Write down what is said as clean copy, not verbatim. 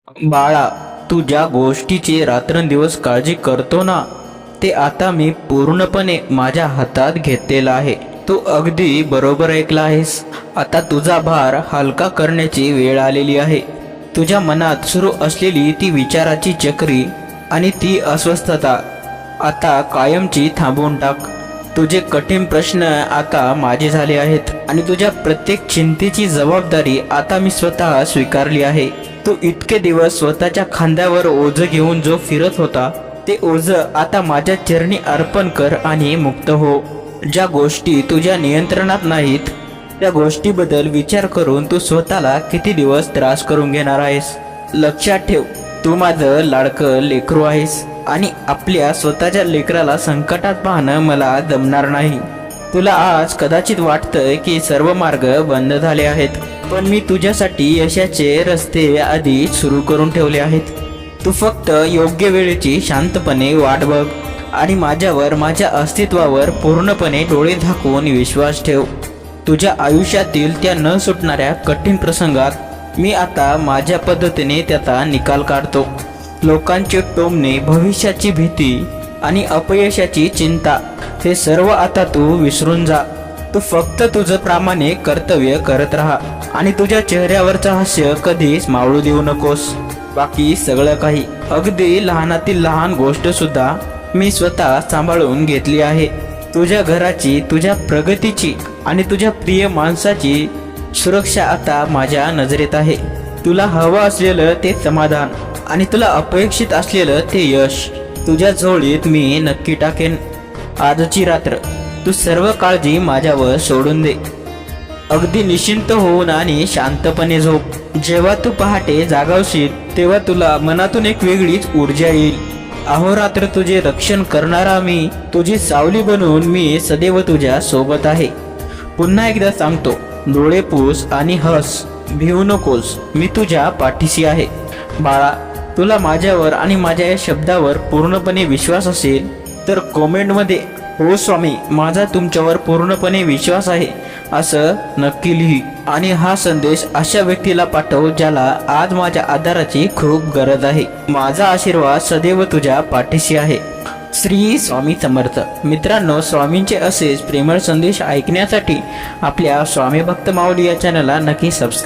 बाळा, तू ज्या गोष्टीची रात्रंदिवस काळजी करतो ना, ते आता मी पूर्णपणे माझ्या हातात घेतलेलं आहे. तू अगदी बरोबर ऐकला आहेस. आता तुझा भार हलका करण्याची वेळ आलेली आहे. तुझ्या मनात सुरू असलेली ती विचाराची चक्री आणि ती अस्वस्थता आता कायमची थांबवून टाक. तुझे कठीण प्रश्न आता माझे झाले आहेत आणि तुझ्या प्रत्येक चिंतेची जबाबदारी आता मी स्वतः स्वीकारली आहे. तू इतके दिवस स्वतःच्या खांद्यावर ओझं घेऊन जो फिरत होता, ते ओझं आता माझ्या चरणी अर्पण कर आणि मुक्त हो. ज्या गोष्टी तुझ्या नियंत्रणात नाहीत, त्या गोष्टीबद्दल विचार करून तू स्वतःला किती दिवस त्रास करून घेणार आहेस. लक्षात ठेव, तू माझं लाडकं लेकरू आहेस आणि आपल्या स्वतःच्या लेकराला संकटात पाहणं मला जमणार नाही. तुला आज कदाचित वाटतंय की सर्व मार्ग बंद झाले आहेत, पण मी तुझ्यासाठी यशाचे रस्ते आधी सुरू करून ठेवले आहेत. तू फक्त योग्य वेळेची शांतपणे वाट बघ आणि माझ्यावर, माझ्या अस्तित्वावर पूर्णपणे डोळे झाकून विश्वास ठेव. तुझ्या आयुष्यातील त्या न सुटणाऱ्या कठीण प्रसंगात मी आता माझ्या पद्धतीने त्याचा निकाल काढतो. लोकांचे टोमणे, भविष्याची भीती आणि अपयशाची चिंता, हे सर्व आता तू विसरून जा. तू फक्त तुझं प्रामाणिक कर्तव्य करत राहा आणि तुझ्या चेहऱ्यावरचं हास्य कधीच मावळू देऊ नकोस. बाकी सगळं काही, अगदी लहानातील लहान गोष्ट सुद्धा मी स्वतः सांभाळून घेतली आहे. तुझ्या घराची, तुझ्या प्रगतीची आणि तुझ्या प्रिय माणसाची सुरक्षा आता माझ्या नजरेत आहे. तुला हवं असलेलं ते समाधान आणि तुला अपेक्षित असलेलं ते यश तुझ्या झोळीत मी नक्की टाकेन. आजची रात्र तू सर्व काळजी माझ्यावर सोडून दे. अगदी निश्चिंत होऊन आणि शांतपणे झोप. जेव्हा तू पहाटे जागावशील, तेव्हा तुला मनातून एक वेगळीच ऊर्जा येईल. अहोरात्र तुझे रक्षण करणारा मी, तुझी सावली बनून मी सदैव तुझ्या सोबत आहे. पुन्हा एकदा सांगतो, डोळे पुस आणि हस, भिवू नकोस, मी तुझ्या पाठीशी आहे. बाळा, तुला माझ्यावर आणि माझ्या या शब्दावर पूर्णपणे विश्वास असेल तर कमेंटमध्ये हो स्वामी, माझा तुमच्यावर पूर्णपणे विश्वास आहे असं नक्की लिही आणि हा संदेश अशा व्यक्तीला पाठव ज्याला आज माझ्या आधाराची खूप गरज आहे. माझा आशीर्वाद सदैव तुझ्या पाठीशी आहे. श्री स्वामी समर्थ. मित्रांनो, स्वामींचे असेच प्रेमळ संदेश ऐकण्यासाठी आपल्या स्वामी भक्त माऊली या चॅनलला नक्की सबस्क्राईब